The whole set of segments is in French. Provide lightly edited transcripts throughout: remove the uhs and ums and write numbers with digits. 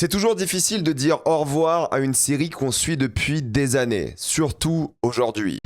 C'est toujours difficile de dire au revoir à une série qu'on suit depuis des années, surtout aujourd'hui.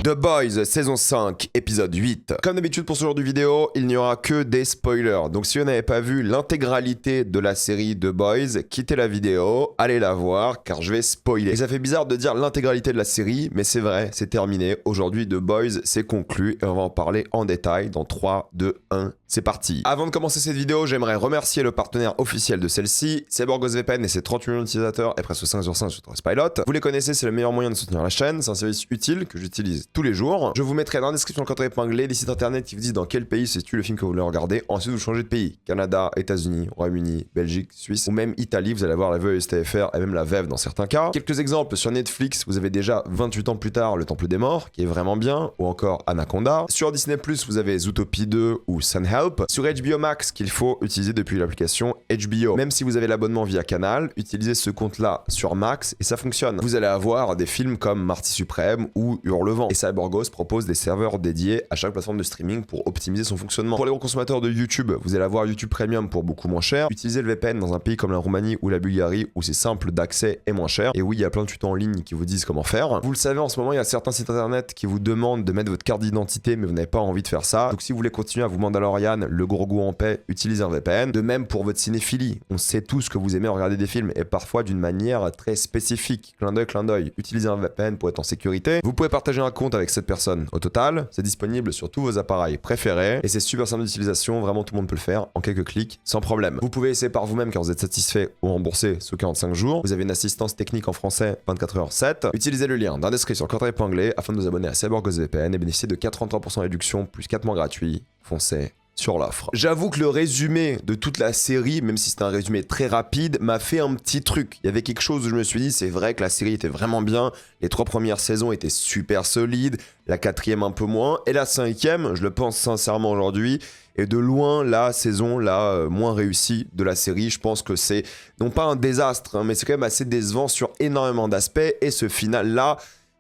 The Boys, saison 5, épisode 8. Comme d'habitude pour ce genre de vidéo, il n'y aura que des spoilers. Donc si vous n'avez pas vu l'intégralité de la série The Boys, quittez la vidéo, allez la voir, car je vais spoiler. Et ça fait bizarre de dire l'intégralité de la série, mais c'est vrai, c'est terminé. Aujourd'hui, The Boys, c'est conclu, et on va en parler en détail dans 3, 2, 1... C'est parti. Avant de commencer cette vidéo, j'aimerais remercier le partenaire officiel de celle-ci, CyberGhostVPN et ses 30 millions d'utilisateurs et presque 5 sur 5 sur Trustpilot. Vous les connaissez, c'est le meilleur moyen de soutenir la chaîne, c'est un service utile que j'utilise tous les jours. Je vous mettrai dans la description le code épinglé des sites internet qui vous disent dans quel pays se situe le film que vous voulez regarder. Ensuite, vous changez de pays. Canada, États-Unis, Royaume-Uni, Belgique, Suisse ou même Italie, vous allez avoir la VE STFR et même la VEV dans certains cas. Quelques exemples sur Netflix, vous avez déjà 28 ans plus tard Le Temple des Morts, qui est vraiment bien, ou encore Anaconda. Sur Disney+, vous avez Zootopie 2 ou Sunhelp. Sur HBO Max, qu'il faut utiliser depuis l'application HBO. Même si vous avez l'abonnement via Canal, utilisez ce compte-là sur Max et ça fonctionne. Vous allez avoir des films comme Marty Suprême ou Hurlevent. Et CyberGhost propose des serveurs dédiés à chaque plateforme de streaming pour optimiser son fonctionnement. Pour les gros consommateurs de YouTube, vous allez avoir YouTube Premium pour beaucoup moins cher. Utilisez le VPN dans un pays comme la Roumanie ou la Bulgarie où c'est simple d'accès et moins cher. Et oui, il y a plein de tutos en ligne qui vous disent comment faire. Vous le savez, en ce moment, il y a certains sites internet qui vous demandent de mettre votre carte d'identité, mais vous n'avez pas envie de faire ça. Donc si vous voulez continuer à vous Mandalorian, le gros goût en paix, utilisez un VPN. De même pour votre cinéphilie. On sait tous que vous aimez regarder des films et parfois d'une manière très spécifique. Clin d'œil. Utilisez un VPN pour être en sécurité. Vous pouvez partager un compte avec cette personne. Au total, c'est disponible sur tous vos appareils préférés et c'est super simple d'utilisation. Vraiment, tout le monde peut le faire en quelques clics sans problème. Vous pouvez essayer par vous-même car vous êtes satisfait ou remboursé sous 45 jours. Vous avez une assistance technique en français 24h7. Utilisez le lien dans la description sur le code épinglé afin de vous abonner à CyberGhostVPN et bénéficier de 43% de réduction plus 4 mois gratuits. Foncez sur l'offre. J'avoue que le résumé de toute la série, même si c'était un résumé très rapide, m'a fait un petit truc. Il y avait quelque chose où je me suis dit, c'est vrai que la série était vraiment bien, les 3 premières saisons étaient super solides, la 4e un peu moins, et la 5e, je le pense sincèrement aujourd'hui, est de loin la saison la moins réussie de la série. Je pense que c'est non pas un désastre, hein, mais c'est quand même assez décevant sur énormément d'aspects, et ce final-là,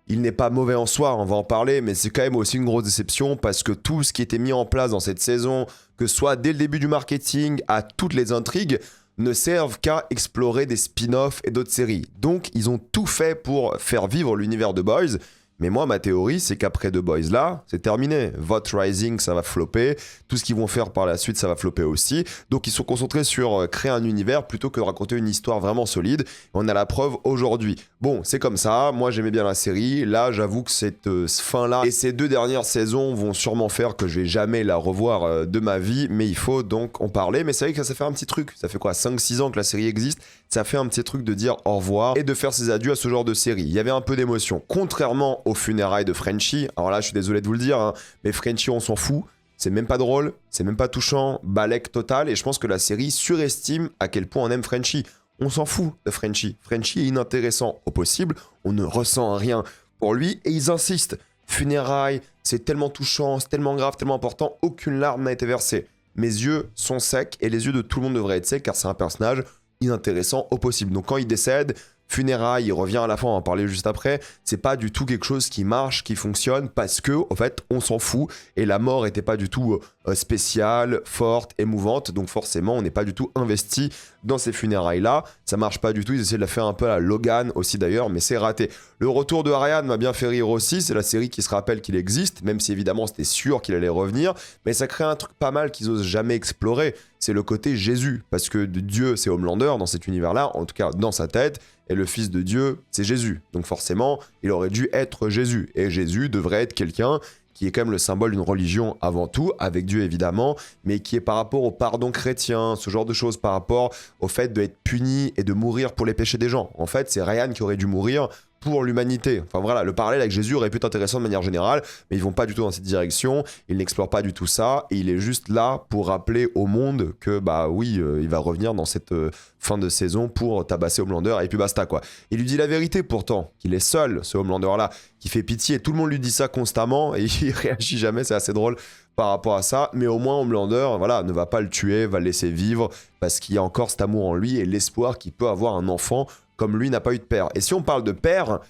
il n'est pas mauvais en soi, on va en parler, mais c'est quand même aussi une grosse déception parce que tout ce qui était mis en place dans cette saison, que ce soit dès le début du marketing à toutes les intrigues, ne servent qu'à explorer des spin-offs et d'autres séries. Donc ils ont tout fait pour faire vivre l'univers de Boys. Mais moi, ma théorie, c'est qu'après The Boys là, c'est terminé. Vote Rising, ça va flopper. Tout ce qu'ils vont faire par la suite, ça va flopper aussi. Donc, ils sont concentrés sur créer un univers plutôt que de raconter une histoire vraiment solide. On a la preuve aujourd'hui. Bon, c'est comme ça. Moi, j'aimais bien la série. Là, j'avoue que cette fin-là et ces 2 dernières saisons vont sûrement faire que je vais jamais la revoir de ma vie. Mais il faut donc en parler. Mais c'est vrai que ça fait un petit truc. Ça fait quoi, 5-6 ans que la série existe. Ça fait un petit truc de dire au revoir et de faire ses adieux à ce genre de série. Il y avait un peu d'émotion. Contrairement aux funérailles de Frenchie, alors là je suis désolé de vous le dire, hein, mais Frenchie on s'en fout, c'est même pas drôle, c'est même pas touchant, balèque total, et je pense que la série surestime à quel point on aime Frenchie. On s'en fout de Frenchie. Frenchie est inintéressant au possible, on ne ressent rien pour lui, et ils insistent. Funérailles, c'est tellement touchant, c'est tellement grave, tellement important, aucune larme n'a été versée. Mes yeux sont secs, et les yeux de tout le monde devraient être secs, car c'est un personnage inintéressant au possible. Donc quand il décède, funérailles, il revient à la fin, on va en parler juste après, c'est pas du tout quelque chose qui marche, qui fonctionne, parce que, en fait, on s'en fout, et la mort était pas du tout spéciale, forte, émouvante, donc forcément, on n'est pas du tout investi dans ces funérailles-là, ça marche pas du tout, ils essaient de la faire un peu à la Logan aussi d'ailleurs, mais c'est raté. Le retour de Ryan m'a bien fait rire aussi, c'est la série qui se rappelle qu'il existe, même si évidemment c'était sûr qu'il allait revenir, mais ça crée un truc pas mal qu'ils osent jamais explorer, c'est le côté Jésus, parce que Dieu c'est Homelander dans cet univers-là, en tout cas dans sa tête, et le fils de Dieu, c'est Jésus. Donc forcément, il aurait dû être Jésus. Et Jésus devrait être quelqu'un qui est quand même le symbole d'une religion avant tout, avec Dieu évidemment, mais qui est par rapport au pardon chrétien, ce genre de choses, par rapport au fait d'être puni et de mourir pour les péchés des gens. En fait, c'est Ryan qui aurait dû mourir pour l'humanité. Enfin voilà, le parallèle avec Jésus aurait pu être intéressant de manière générale, mais ils vont pas du tout dans cette direction, ils n'explorent pas du tout ça, et il est juste là pour rappeler au monde que bah oui, il va revenir dans cette fin de saison pour tabasser Homelander, et puis basta quoi. Il lui dit la vérité pourtant, qu'il est seul, ce Homelander là, qui fait pitié, tout le monde lui dit ça constamment, et il réagit jamais, c'est assez drôle par rapport à ça, mais au moins Homelander, voilà, ne va pas le tuer, va le laisser vivre, parce qu'il y a encore cet amour en lui, et l'espoir qu'il peut avoir un enfant comme lui n'a pas eu de père. Et si on parle de père,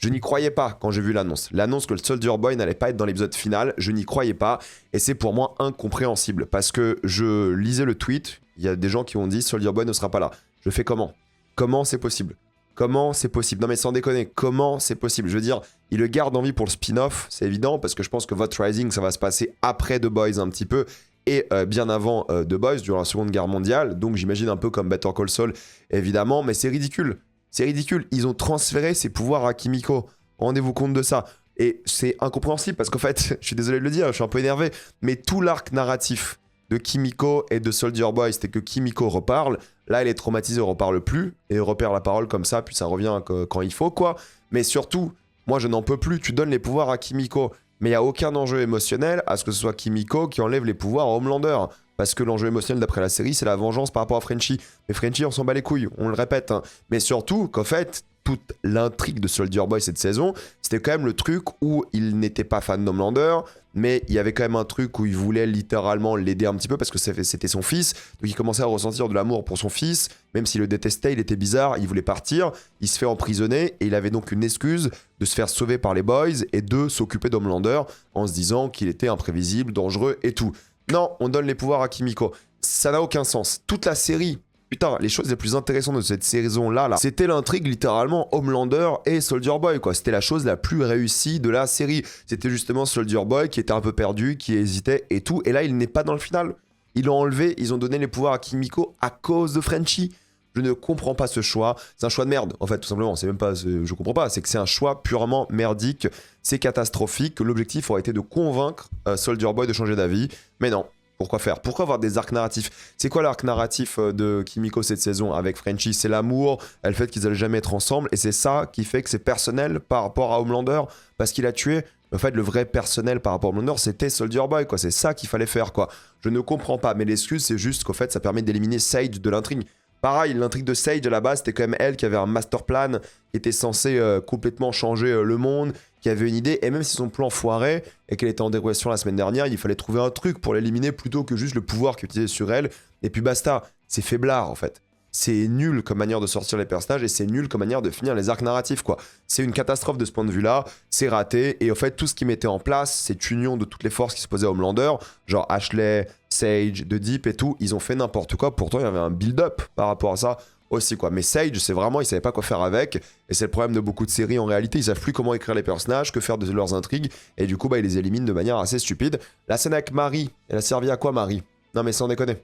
Je n'y croyais pas quand j'ai vu l'annonce. L'annonce que le Soldier Boy n'allait pas être dans l'épisode final, je n'y croyais pas. Et c'est pour moi incompréhensible. Parce que je lisais le tweet, il y a des gens qui ont dit Soldier Boy ne sera pas là. Je fais comment? Comment c'est possible? Comment c'est possible? Non mais sans déconner, comment c'est possible? Je veux dire, il le garde en vie pour le spin-off, c'est évident, parce que je pense que Vote Rising, ça va se passer après The Boys un petit peu, et bien avant The Boys, durant la Seconde Guerre mondiale, donc j'imagine un peu comme Better Call Saul, évidemment, mais c'est ridicule. C'est ridicule, ils ont transféré ses pouvoirs à Kimiko. Rendez-vous compte de ça. Et c'est incompréhensible, parce qu'en fait, je suis désolé de le dire, je suis un peu énervé, mais tout l'arc narratif de Kimiko et de Soldier Boy, c'était que Kimiko reparle. Là, elle est traumatisée, elle reparle plus, et repère la parole comme ça, puis ça revient quand il faut, quoi. Mais surtout, moi, je n'en peux plus. Tu donnes les pouvoirs à Kimiko, mais il n'y a aucun enjeu émotionnel à ce que ce soit Kimiko qui enlève les pouvoirs à Homelander. Parce que l'enjeu émotionnel d'après la série, c'est la vengeance par rapport à Frenchie. Mais Frenchie, on s'en bat les couilles, on le répète. Hein. Mais surtout qu'en fait, toute l'intrigue de Soldier Boy cette saison, c'était quand même le truc où il n'était pas fan d'Homelander, mais il y avait quand même un truc où il voulait littéralement l'aider un petit peu parce que c'était son fils, donc il commençait à ressentir de l'amour pour son fils, même s'il le détestait, il était bizarre, il voulait partir, il se fait emprisonner et il avait donc une excuse de se faire sauver par les boys et de s'occuper d'Homelander en se disant qu'il était imprévisible, dangereux et tout. Non, on donne les pouvoirs à Kimiko. Ça n'a aucun sens. Toute la série... Putain, les choses les plus intéressantes de cette saison-là, c'était l'intrigue littéralement Homelander et Soldier Boy, quoi. C'était la chose la plus réussie de la série. C'était justement Soldier Boy qui était un peu perdu, qui hésitait et tout. Et là, il n'est pas dans le final. Ils l'ont enlevé, ils ont donné les pouvoirs à Kimiko à cause de Frenchie. Je ne comprends pas ce choix. C'est un choix de merde, en fait, tout simplement. C'est même pas... Je comprends pas. C'est que c'est un choix purement merdique. C'est catastrophique. L'objectif aurait été de convaincre Soldier Boy de changer d'avis. Mais non. Pourquoi faire? Pourquoi avoir des arcs narratifs? C'est quoi l'arc narratif de Kimiko cette saison avec Frenchie? C'est l'amour, le fait qu'ils allaient jamais être ensemble, et c'est ça qui fait que c'est personnel par rapport à Homelander, parce qu'il a tué. En fait, le vrai personnel par rapport à Homelander, c'était Soldier Boy, quoi. C'est ça qu'il fallait faire, quoi. Je ne comprends pas, mais l'excuse, c'est juste qu'en fait, ça permet d'éliminer Sage de l'intrigue. Pareil, l'intrigue de Sage, à la base, c'était quand même elle qui avait un master plan, qui était censé complètement changer le monde, qui avait une idée, et même si son plan foirait, et qu'elle était en dépression la semaine dernière, il fallait trouver un truc pour l'éliminer plutôt que juste le pouvoir qu'il utilisait sur elle, et puis basta. C'est faiblard, en fait. C'est nul comme manière de sortir les personnages, et c'est nul comme manière de finir les arcs narratifs, quoi. C'est une catastrophe de ce point de vue-là, c'est raté, et en fait, tout ce qui mettait en place, cette union de toutes les forces qui se posaient à Homelander, genre Ashley, Sage, The Deep et tout, ils ont fait n'importe quoi, pourtant il y avait un build-up par rapport à ça aussi, quoi. Mais Sage, c'est vraiment, ils savaient pas quoi faire avec, et c'est le problème de beaucoup de séries en réalité, ils savent plus comment écrire les personnages, que faire de leurs intrigues, et du coup, bah, ils les éliminent de manière assez stupide. La scène avec Marie, elle a servi à quoi, Marie? Non mais sans déconner.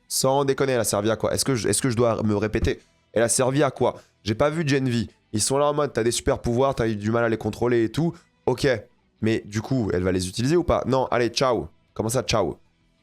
Sans déconner, elle a servi à quoi? Est-ce que je dois me répéter? Elle a servi à quoi? J'ai pas vu Gen V. Ils sont là en mode, t'as des super pouvoirs, t'as eu du mal à les contrôler et tout. Ok. Mais du coup, elle va les utiliser ou pas? Non, allez, ciao. Comment ça, ciao?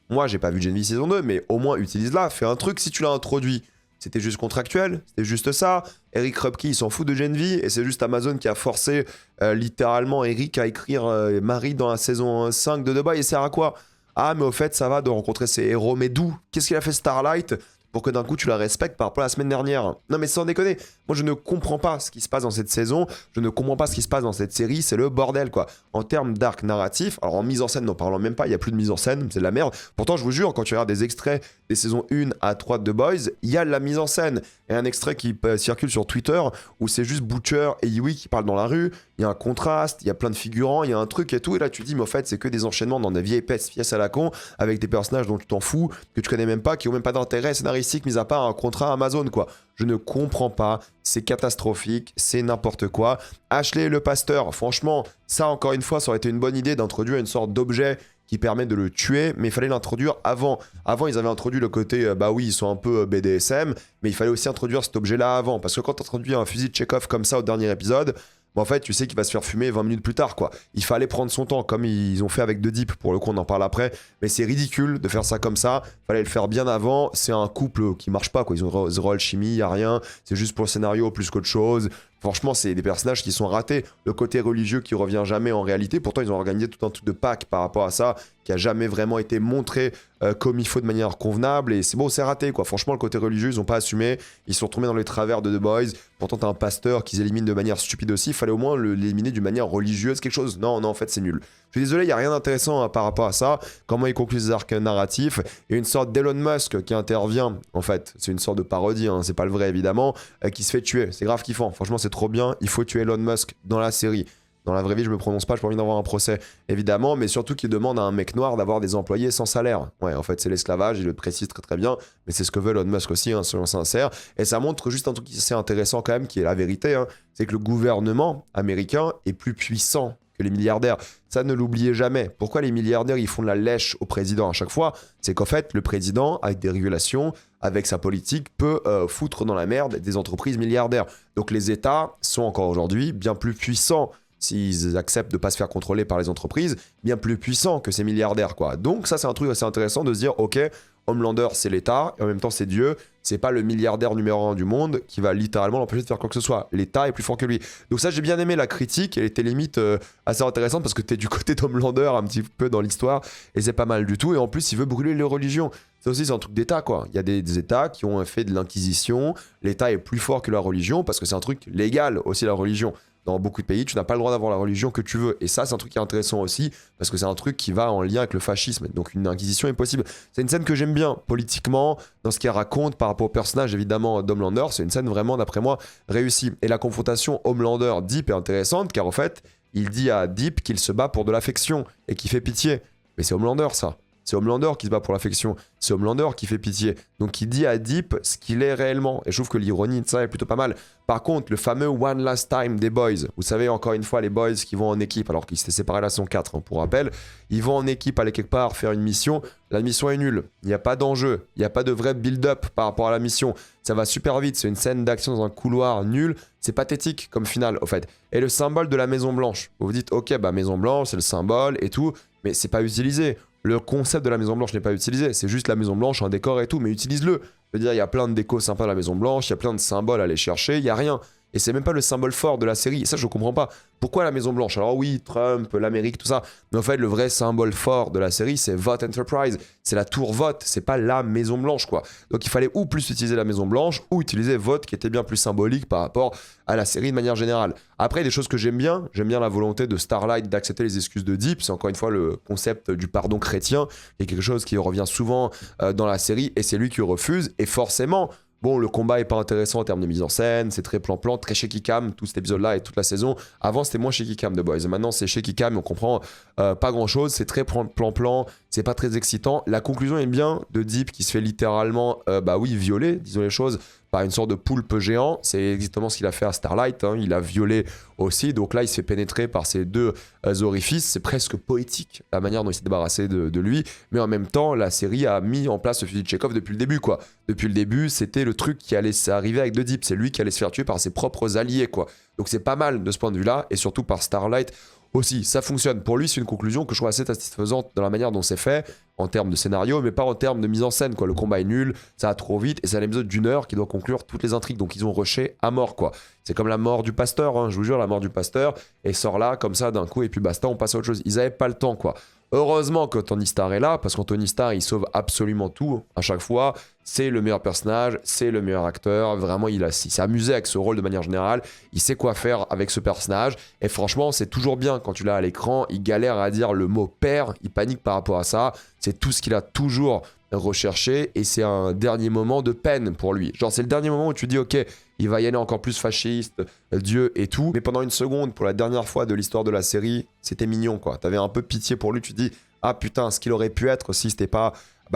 Moi, j'ai pas vu Gen V saison 2, mais au moins utilise-la. Fais un truc si tu l'as introduit. C'était juste contractuel, c'était juste ça. Eric Kripke, il s'en fout de Gen V, et c'est juste Amazon qui a forcé littéralement Eric à écrire Marie dans la saison 5 de The Boys. Et ça sert à quoi? Ah, mais au fait, ça va de rencontrer ses héros. Mais d'où? Qu'est-ce qu'il a fait Starlight pour que d'un coup tu la respectes par rapport à la semaine dernière? Non mais sans déconner, moi je ne comprends pas ce qui se passe dans cette saison, je ne comprends pas ce qui se passe dans cette série, c'est le bordel quoi. En termes d'arc narratif, alors en mise en scène n'en parlons même pas, il n'y a plus de mise en scène, c'est de la merde. Pourtant je vous jure, quand tu regardes des extraits des saisons 1 à 3 de The Boys, il y a de la mise en scène. Et un extrait qui circule sur Twitter où c'est juste Butcher et Yui qui parlent dans la rue, il y a un contraste, il y a plein de figurants, il y a un truc et tout, et là tu te dis mais en fait c'est que des enchaînements dans des vieilles pièces à la con, avec des personnages dont tu t'en fous, que tu connais même pas, qui ont même pas d'intérêt scénaristique mis à part un contrat Amazon quoi. Je ne comprends pas, c'est catastrophique, c'est n'importe quoi. Ashley le pasteur, franchement, ça encore une fois ça aurait été une bonne idée d'introduire une sorte d'objet qui permet de le tuer, mais il fallait l'introduire avant. Avant, ils avaient introduit le côté, bah oui, ils sont un peu BDSM, mais il fallait aussi introduire cet objet-là avant. Parce que quand tu introduis un fusil de Chekhov comme ça au dernier épisode, bah en fait, tu sais qu'il va se faire fumer 20 minutes plus tard, quoi. Il fallait prendre son temps, comme ils ont fait avec The Deep, pour le coup, on en parle après. Mais c'est ridicule de faire ça comme ça. Fallait le faire bien avant. C'est un couple qui marche pas, quoi. Ils ont zéro alchimie, y a rien. C'est juste pour le scénario plus qu'autre chose. Franchement, c'est des personnages qui sont ratés. Le côté religieux qui revient jamais en réalité. Pourtant, ils ont organisé tout un truc de Pâques par rapport à ça, qui a jamais vraiment été montré comme il faut de manière convenable, et c'est bon, c'est raté quoi. Franchement, le côté religieux, ils ont pas assumé, ils se sont retrouvés dans les travers de The Boys. Pourtant, t'as un pasteur qu'ils éliminent de manière stupide aussi, il fallait au moins l'éliminer d'une manière religieuse, quelque chose. Non, en fait, c'est nul. Je suis désolé, il y a rien d'intéressant par rapport à ça. Comment ils concluent ces arcs narratifs. Il y a une sorte d'Elon Musk qui intervient, en fait, c'est une sorte de parodie, hein, c'est pas le vrai évidemment, qui se fait tuer. C'est grave kiffant, franchement, c'est trop bien. Il faut tuer Elon Musk dans la série. Dans la vraie vie, je me prononce pas, j'ai pas envie d'avoir un procès, évidemment, mais surtout qu'il demande à un mec noir d'avoir des employés sans salaire. Ouais, en fait, c'est l'esclavage, il le précise très très bien, mais c'est ce que veut Elon Musk aussi, hein, soyons sincères. Et ça montre juste un truc qui est assez intéressant quand même, qui est la vérité, hein, c'est que le gouvernement américain est plus puissant que les milliardaires. Ça, ne l'oubliez jamais. Pourquoi les milliardaires, ils font de la lèche au président à chaque fois? C'est qu'en fait, le président, avec des régulations, avec sa politique, peut foutre dans la merde des entreprises milliardaires. Donc les États sont encore aujourd'hui bien plus puissants s'ils acceptent de ne pas se faire contrôler par les entreprises, bien plus puissants que ces milliardaires, quoi. Donc ça, c'est un truc assez intéressant de se dire, ok, Homelander, c'est l'État, et en même temps, c'est Dieu. C'est pas le milliardaire numéro 1 du monde qui va littéralement l'empêcher de faire quoi que ce soit. L'État est plus fort que lui. Donc ça, j'ai bien aimé la critique, elle était limite assez intéressante parce que t'es du côté d'Homelander un petit peu dans l'histoire, et c'est pas mal du tout. Et en plus, il veut brûler les religions. Ça aussi, c'est un truc d'État, quoi. Il y a des États qui ont fait de l'Inquisition. L'État est plus fort que la religion parce que c'est un truc légal aussi, la religion. Dans beaucoup de pays, tu n'as pas le droit d'avoir la religion que tu veux. Et ça, c'est un truc qui est intéressant aussi, parce que c'est un truc qui va en lien avec le fascisme. Donc une inquisition est possible. C'est une scène que j'aime bien, politiquement, dans ce qu'elle raconte par rapport au personnage, évidemment, d'Homelander. C'est une scène vraiment, d'après moi, réussie. Et la confrontation Homelander-Deep est intéressante, car en fait, il dit à Deep qu'il se bat pour de l'affection et qu'il fait pitié. Mais c'est Homelander, ça. C'est Homelander qui se bat pour l'affection. C'est Homelander qui fait pitié. Donc il dit à Deep ce qu'il est réellement. Et je trouve que l'ironie de ça est plutôt pas mal. Par contre, le fameux One Last Time des Boys. Vous savez, encore une fois, les Boys qui vont en équipe, alors qu'ils s'étaient séparés à la saison 4, hein, pour rappel. Ils vont en équipe aller quelque part faire une mission. La mission est nulle. Il n'y a pas d'enjeu. Il n'y a pas de vrai build-up par rapport à la mission. Ça va super vite. C'est une scène d'action dans un couloir nul. C'est pathétique comme finale, au fait. Et le symbole de la Maison Blanche. Vous vous dites, ok, bah Maison Blanche, c'est le symbole et tout. Mais c'est pas utilisé. Le concept de la Maison Blanche n'est pas utilisé, c'est juste la Maison Blanche, un décor et tout, mais utilise-le. Je veux dire, il y a plein de décos sympas à la Maison Blanche, il y a plein de symboles à aller chercher, il y a rien. Et c'est même pas le symbole fort de la série, et ça je comprends pas. Pourquoi la Maison Blanche? Alors oui, Trump, l'Amérique, tout ça, mais en fait le vrai symbole fort de la série c'est Vought Enterprise, c'est la tour Vought, c'est pas la Maison Blanche quoi. Donc il fallait ou plus utiliser la Maison Blanche, ou utiliser Vought qui était bien plus symbolique par rapport à la série de manière générale. Après, des choses que j'aime bien la volonté de Starlight d'accepter les excuses de Deep, c'est encore une fois le concept du pardon chrétien, qui est quelque chose qui revient souvent dans la série, et c'est lui qui refuse, et forcément, bon, le combat est pas intéressant en termes de mise en scène, c'est très plan-plan, très shaky cam, tout cet épisode-là et toute la saison. Avant, c'était moins shaky cam de Boys. Maintenant, c'est shaky cam, on comprend pas grand-chose, c'est très plan-plan, c'est pas très excitant. La conclusion est bien de Deep qui se fait littéralement, violer, disons les choses, par une sorte de poulpe géant. C'est exactement ce qu'il a fait à Starlight, hein. Il a violé aussi, donc là il se fait pénétrer par ces deux orifices. C'est presque poétique la manière dont il s'est débarrassé de lui, mais en même temps la série a mis en place ce fusil de Chekhov depuis le début quoi. Depuis le début c'était le truc qui allait s'arriver avec The Deep, c'est lui qui allait se faire tuer par ses propres alliés quoi. Donc c'est pas mal de ce point de vue là, et surtout par Starlight aussi, ça fonctionne. Pour lui, c'est une conclusion que je trouve assez satisfaisante dans la manière dont c'est fait, en termes de scénario, mais pas en termes de mise en scène, quoi. Le combat est nul, ça va trop vite, et c'est un épisode d'1 heure qui doit conclure toutes les intrigues, donc ils ont rushé à mort, quoi. C'est comme la mort du pasteur, hein, je vous jure, la mort du pasteur, et sort là, comme ça, d'un coup, et puis basta, on passe à autre chose. Ils avaient pas le temps, quoi. Heureusement que Tony Starr est là, parce qu'Anthony Starr, il sauve absolument tout à chaque fois. C'est le meilleur personnage, c'est le meilleur acteur. Vraiment, il s'est amusé avec ce rôle de manière générale. Il sait quoi faire avec ce personnage. Et franchement, c'est toujours bien quand tu l'as à l'écran. Il galère à dire le mot père. Il panique par rapport à ça. C'est tout ce qu'il a toujours recherché. Et c'est un dernier moment de peine pour lui. Genre, c'est le dernier moment où tu dis, ok, il va y aller encore plus fasciste, Dieu et tout. Mais pendant une seconde, pour la dernière fois de l'histoire de la série, c'était mignon, quoi. T'avais un peu pitié pour lui. Tu te dis, ah putain, ce qu'il aurait pu être si c'était pas...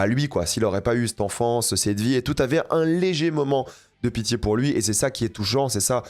lui quoi, s'il aurait pas eu cette enfance, cette vie et tout, avait un léger moment de pitié pour lui, et c'est ça qui est touchant, c'est ça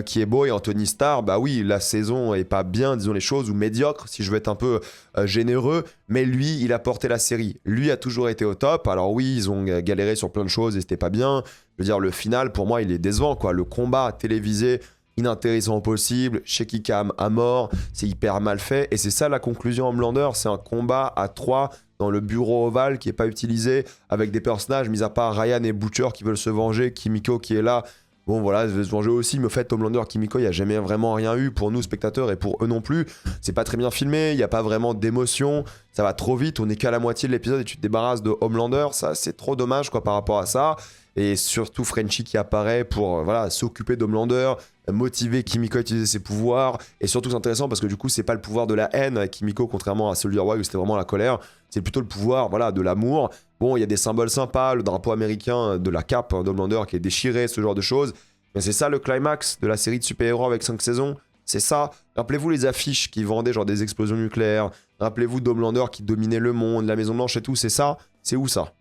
qui est beau. Et Anthony Starr, oui, la saison est pas bien, disons les choses, ou médiocre si je veux être un peu généreux, mais lui, il a porté la série, lui a toujours été au top. Alors oui, ils ont galéré sur plein de choses et c'était pas bien, je veux dire, le final pour moi il est décevant quoi, le combat télévisé inintéressant au possible, shaky cam à mort, c'est hyper mal fait, et c'est ça la conclusion Homelander, c'est un combat à 3 dans le bureau ovale qui est pas utilisé, avec des personnages mis à part Ryan et Butcher qui veulent se venger, Kimiko qui est là Bon voilà, il veut se venger aussi, mais au fait, Homelander, Kimiko, il n'y a jamais vraiment rien eu pour nous, spectateurs, et pour eux non plus. C'est pas très bien filmé, il n'y a pas vraiment d'émotion, ça va trop vite, on est qu'à la moitié de l'épisode et tu te débarrasses de Homelander, ça c'est trop dommage quoi par rapport à ça. Et surtout Frenchie qui apparaît pour voilà, s'occuper d'Homelander, motiver Kimiko à utiliser ses pouvoirs. Et surtout c'est intéressant parce que du coup c'est pas le pouvoir de la haine avec Kimiko, contrairement à Soldier Boy où c'était vraiment la colère, c'est plutôt le pouvoir voilà, de l'amour. Bon, il y a des symboles sympas, le drapeau américain de la cape d'Homelander qui est déchiré, ce genre de choses. Mais c'est ça le climax de la série de super-héros avec 5 saisons. C'est ça. Rappelez-vous les affiches qui vendaient genre des explosions nucléaires. Rappelez-vous d'Homelander qui dominait le monde, la Maison Blanche et tout. C'est ça. C'est où ça?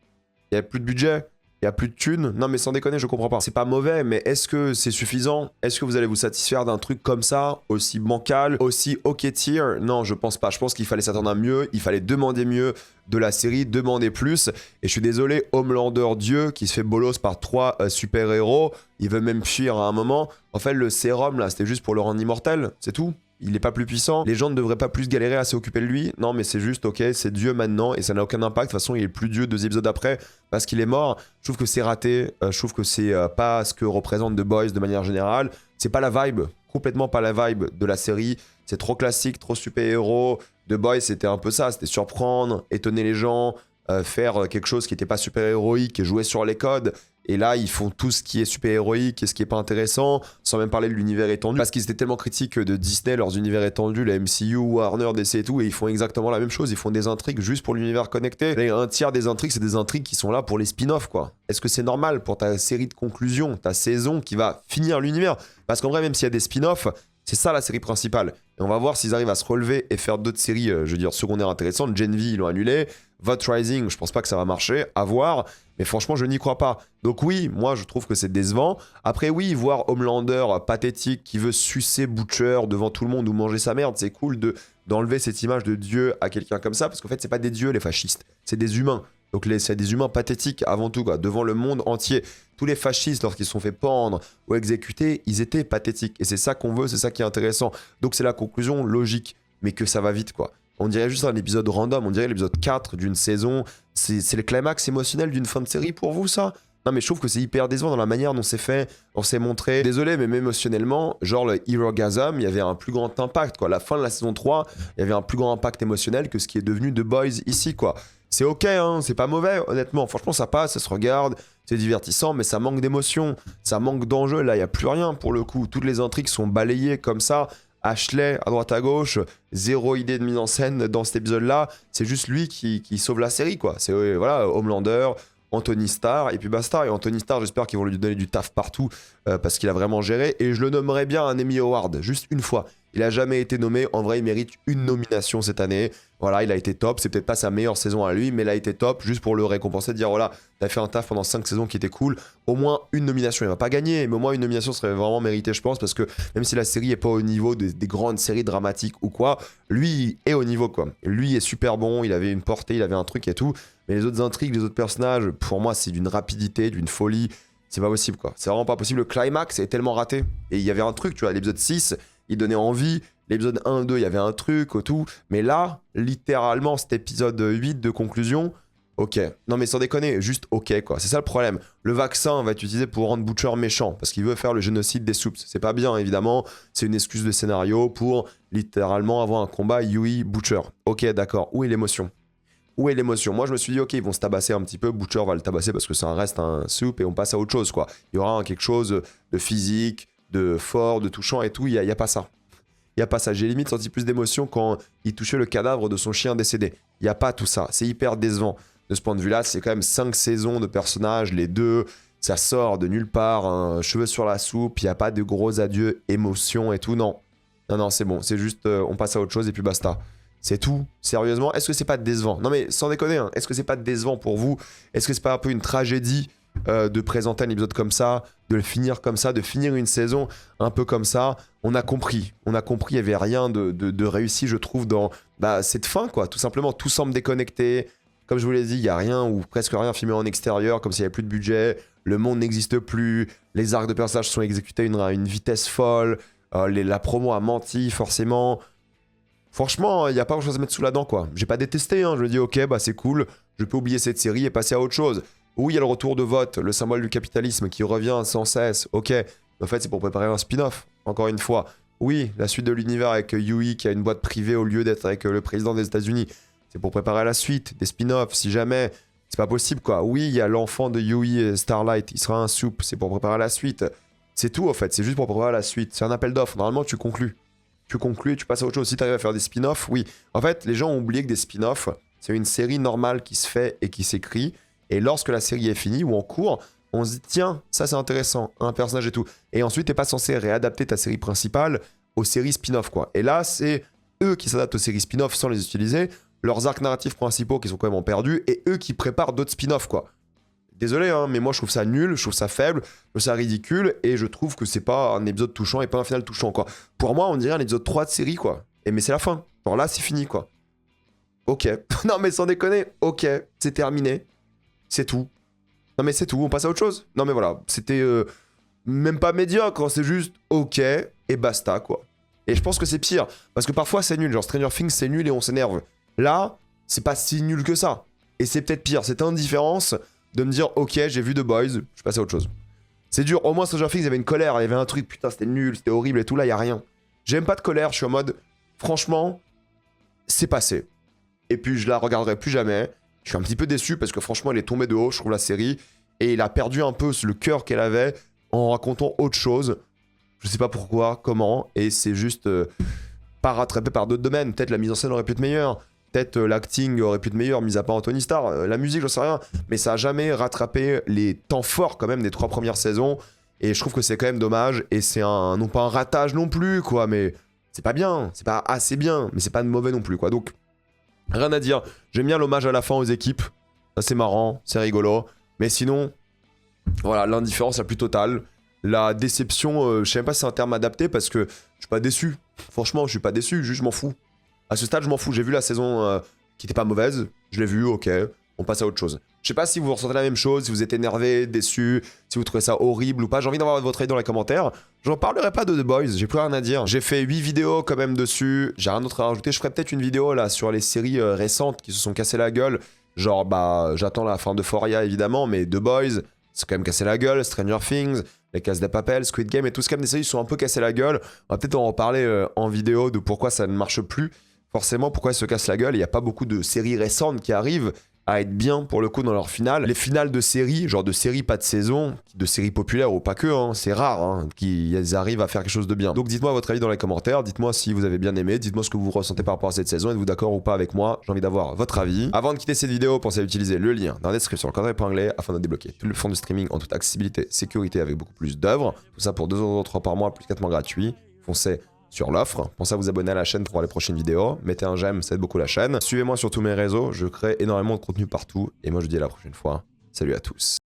Il y a plus de budget? Il y a plus de thunes? Non mais sans déconner, je comprends pas. C'est pas mauvais, mais est-ce que c'est suffisant? Est-ce que vous allez vous satisfaire d'un truc comme ça, aussi bancal, aussi ok tier? Non, je pense pas. Je pense qu'il fallait s'attendre à mieux, il fallait demander mieux de la série, demander plus. Et je suis désolé, Homelander Dieu, qui se fait bolos par 3 super-héros, il veut même fuir à un moment. En fait, le sérum là, c'était juste pour le rendre immortel, c'est tout. Il est pas plus puissant, les gens ne devraient pas plus galérer à s'occuper de lui. Non mais c'est juste ok, c'est Dieu maintenant et ça n'a aucun impact. De toute façon il est plus Dieu 2 épisodes après parce qu'il est mort. Je trouve que c'est raté, je trouve que c'est pas ce que représente The Boys de manière générale. C'est pas la vibe, complètement pas la vibe de la série. C'est trop classique, trop super-héros. The Boys c'était un peu ça, c'était surprendre, étonner les gens, faire quelque chose qui n'était pas super-héroïque et jouer sur les codes. Et là, ils font tout ce qui est super-héroïque et ce qui est pas intéressant, sans même parler de l'univers étendu. Parce qu'ils étaient tellement critiques de Disney, leurs univers étendus, la MCU, Warner, DC et tout, et ils font exactement la même chose. Ils font des intrigues juste pour l'univers connecté. Et un tiers des intrigues, c'est des intrigues qui sont là pour les spin-offs, quoi. Est-ce que c'est normal pour ta série de conclusion, ta saison qui va finir l'univers? Parce qu'en vrai, même s'il y a des spin-offs, c'est ça la série principale. Et on va voir s'ils arrivent à se relever et faire d'autres séries, je veux dire, secondaires intéressantes. Gen V, ils l'ont annulé. Vote Rising, je pense pas que ça va marcher. À voir. Mais franchement, je n'y crois pas. Donc oui, moi, je trouve que c'est décevant. Après, oui, voir Homelander pathétique qui veut sucer Butcher devant tout le monde ou manger sa merde, c'est cool d'enlever cette image de Dieu à quelqu'un comme ça. Parce qu'en fait, c'est pas des dieux, les fascistes. C'est des humains. Donc c'est des humains pathétiques avant tout, quoi, devant le monde entier. Tous les fascistes, lorsqu'ils se sont fait pendre ou exécuter, ils étaient pathétiques. Et c'est ça qu'on veut, c'est ça qui est intéressant. Donc c'est la conclusion logique, mais que ça va vite, quoi. On dirait juste un épisode random, on dirait l'épisode 4 d'une saison. C'est le climax émotionnel d'une fin de série pour vous, ça? Non, mais je trouve que c'est hyper décevant dans la manière dont c'est fait, on s'est montré. Désolé, mais même émotionnellement, genre le Herogasm, il y avait un plus grand impact, quoi. À la fin de la saison 3, il y avait un plus grand impact émotionnel que ce qui est devenu The Boys ici, quoi. C'est ok, hein, c'est pas mauvais, honnêtement. Franchement, ça passe, ça se regarde, c'est divertissant, mais ça manque d'émotion, ça manque d'enjeu. Là, il n'y a plus rien pour le coup. Toutes les intrigues sont balayées comme ça. Ashley à droite à gauche, zéro idée de mise en scène dans cet épisode-là. C'est juste lui qui sauve la série, quoi. C'est voilà, Homelander, Anthony Starr, et puis basta. Et Anthony Starr, j'espère qu'ils vont lui donner du taf partout parce qu'il a vraiment géré. Et je le nommerais bien un Emmy Award, juste une fois. Il a jamais été nommé. En vrai, il mérite une nomination cette année. Voilà, il a été top. C'est peut-être pas sa meilleure saison à lui, mais il a été top juste pour le récompenser, de dire voilà, t'as fait un taf pendant 5 saisons qui était cool. Au moins une nomination. Il va pas gagner, mais au moins une nomination serait vraiment méritée, je pense, parce que même si la série est pas au niveau des grandes séries dramatiques ou quoi, lui est au niveau, quoi. Lui est super bon. Il avait une portée, il avait un truc et tout. Mais les autres intrigues, les autres personnages, pour moi, c'est d'une rapidité, d'une folie. C'est pas possible, quoi. C'est vraiment pas possible. Le climax est tellement raté. Et il y avait un truc, tu vois, l'épisode 6, il donnait envie. L'épisode 1, 2, il y avait un truc, tout. Mais là, littéralement, cet épisode 8 de conclusion, ok. Non mais sans déconner, juste ok, quoi. C'est ça le problème. Le vaccin va être utilisé pour rendre Butcher méchant, parce qu'il veut faire le génocide des Soups. C'est pas bien, évidemment. C'est une excuse de scénario pour, littéralement, avoir un combat Yui-Butcher. Ok, d'accord. Où est l'émotion? Où est l'émotion? Moi, je me suis dit, ok, ils vont se tabasser un petit peu. Butcher va le tabasser parce que ça reste un soup et on passe à autre chose, quoi. Il y aura quelque chose de physique, de fort, de touchant et tout. Il y a pas ça. Il n'y a pas ça. J'ai limite senti plus d'émotion quand il touchait le cadavre de son chien décédé. Il n'y a pas tout ça. C'est hyper décevant. De ce point de vue-là, c'est quand même 5 saisons de personnages, les deux, ça sort de nulle part, un cheveu sur la soupe, il n'y a pas de gros adieux, émotion et tout. Non, non, non, c'est bon. C'est juste, on passe à autre chose et puis basta. C'est tout. Sérieusement, est-ce que c'est pas décevant? Non mais sans déconner, hein, est-ce que c'est pas décevant pour vous? Est-ce que c'est pas un peu une tragédie de présenter un épisode comme ça, de le finir comme ça, de finir une saison un peu comme ça? On a compris, il n'y avait rien de réussi, je trouve, dans cette fin, quoi. Tout simplement, tout semble déconnecté. Comme je vous l'ai dit, il n'y a rien ou presque rien filmé en extérieur, comme s'il n'y avait plus de budget. Le monde n'existe plus. Les arcs de personnages sont exécutés à une vitesse folle. La promo a menti, forcément. Franchement, il n'y a pas grand chose à mettre sous la dent, quoi. J'ai pas détesté, hein. Je me dis, ok, bah c'est cool. Je peux oublier cette série et passer à autre chose. Oui, il y a le retour de vote, le symbole du capitalisme qui revient sans cesse, ok. Mais en fait, c'est pour préparer un spin-off, encore une fois. Oui, la suite de l'univers avec Yui qui a une boîte privée au lieu d'être avec le président des États-Unis. C'est pour préparer la suite, des spin-offs, si jamais. C'est pas possible, quoi. Oui, il y a l'enfant de Yui et Starlight, il sera un soupe, c'est pour préparer la suite. C'est tout, en fait, c'est juste pour préparer la suite. C'est un appel d'offres, normalement, tu conclus. Tu conclus et tu passes à autre chose. Si tu arrives à faire des spin-offs, oui. En fait, les gens ont oublié que des spin-offs, c'est une série normale qui se fait et qui s'écrit. Et lorsque la série est finie ou en cours, on se dit, tiens, ça c'est intéressant, un personnage et tout. Et ensuite, t'es pas censé réadapter ta série principale aux séries spin-off, quoi. Et là, c'est eux qui s'adaptent aux séries spin-off sans les utiliser, leurs arcs narratifs principaux qui sont quand même perdus, et eux qui préparent d'autres spin-off, quoi. Désolé, hein, mais moi je trouve ça nul, je trouve ça faible, je trouve ça ridicule, et je trouve que c'est pas un épisode touchant et pas un final touchant, quoi. Pour moi, on dirait un épisode 3 de série, quoi. Et mais c'est la fin. Genre là, c'est fini, quoi. Ok. Non, mais sans déconner, ok, c'est terminé. C'est tout. Non, mais c'est tout, on passe à autre chose. Non, mais voilà, c'était même pas médiocre, c'est juste ok, et basta, quoi. Et je pense que c'est pire, parce que parfois c'est nul, genre Stranger Things c'est nul et on s'énerve. Là, c'est pas si nul que ça. Et c'est peut-être pire, cette indifférence de me dire ok, j'ai vu The Boys, je passe à autre chose. C'est dur, au moins Stranger Things, il y avait une colère, il y avait un truc, putain, c'était nul, c'était horrible et tout, là, il y a rien. J'aime pas de colère, je suis en mode, franchement, c'est passé. Et puis je la regarderai plus jamais. Je suis un petit peu déçu parce que franchement, elle est tombée de haut, je trouve, la série. Et il a perdu un peu le cœur qu'elle avait en racontant autre chose. Je sais pas pourquoi, comment. Et c'est juste pas rattrapé par d'autres domaines. Peut-être la mise en scène aurait pu être meilleure. Peut-être l'acting aurait pu être meilleur, mis à part Anthony Starr. La musique, j'en sais rien. Mais ça a jamais rattrapé les temps forts quand même des 3 premières saisons. Et je trouve que c'est quand même dommage. Et c'est non pas un ratage non plus, quoi. Mais c'est pas bien. C'est pas assez bien. Mais c'est pas mauvais non plus, quoi. Donc, rien à dire. J'aime bien l'hommage à la fin aux équipes. Ça, c'est marrant. C'est rigolo. Mais sinon, voilà, l'indifférence la plus totale. La déception, je sais même pas si c'est un terme adapté parce que je suis pas déçu. Franchement, je suis pas déçu, juste je m'en fous. À ce stade, je m'en fous. J'ai vu la saison qui était pas mauvaise. Je l'ai vue, ok. On passe à autre chose. Je sais pas si vous ressentez la même chose, si vous êtes énervé, déçu, si vous trouvez ça horrible ou pas. J'ai envie d'avoir votre avis dans les commentaires. J'en parlerai pas de The Boys, j'ai plus rien à dire. J'ai fait 8 vidéos quand même dessus. J'ai rien d'autre à rajouter. Je ferai peut-être une vidéo là sur les séries récentes qui se sont cassées la gueule. Genre, bah, j'attends la fin d'Euphoria évidemment, mais The Boys, c'est quand même cassé la gueule. Stranger Things, Les Cases des Papel, Squid Game et tout ce comme des séries sont un peu cassées la gueule. On va peut-être en reparler en vidéo de pourquoi ça ne marche plus. Forcément, pourquoi ils se cassent la gueule. Il n'y a pas beaucoup de séries récentes qui arrivent à être bien pour le coup dans leur finale. Les finales de séries, genre de séries pas de saison, de séries populaires ou pas que, hein, c'est rare hein, qu'ils arrivent à faire quelque chose de bien. Donc dites-moi votre avis dans les commentaires, dites-moi si vous avez bien aimé, dites-moi ce que vous ressentez par rapport à cette saison, êtes-vous d'accord ou pas avec moi, j'ai envie d'avoir votre avis. Avant de quitter cette vidéo, pensez à utiliser le lien dans la description, le code épinglé afin de débloquer tout le fond du streaming en toute accessibilité, sécurité avec beaucoup plus d'œuvres. Tout ça pour 2€ par mois, plus 4 mois gratuits. Foncez sur l'offre. Pensez à vous abonner à la chaîne pour voir les prochaines vidéos. Mettez un j'aime, ça aide beaucoup la chaîne. Suivez-moi sur tous mes réseaux, je crée énormément de contenu partout. Et moi je vous dis à la prochaine fois. Salut à tous.